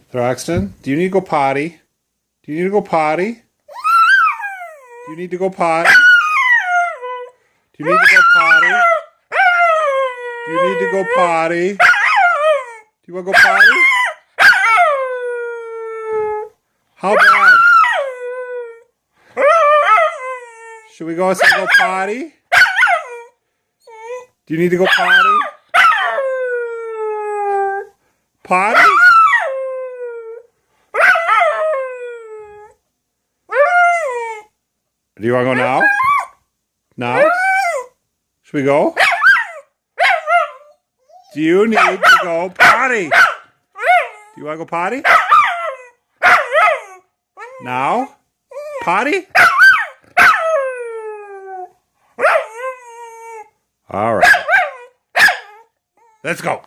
Throxton, do you need to go potty? Do you need to go potty? Do you need to go potty? Do you need to go potty? Do you need to go potty? Do you want to go potty? How bad? Should we go and go potty? Do you need to go potty? Potty? Do you want to go now? Now? Should we go? Do you need to go potty? Do you want to go potty? Now? Potty? All right. Let's go.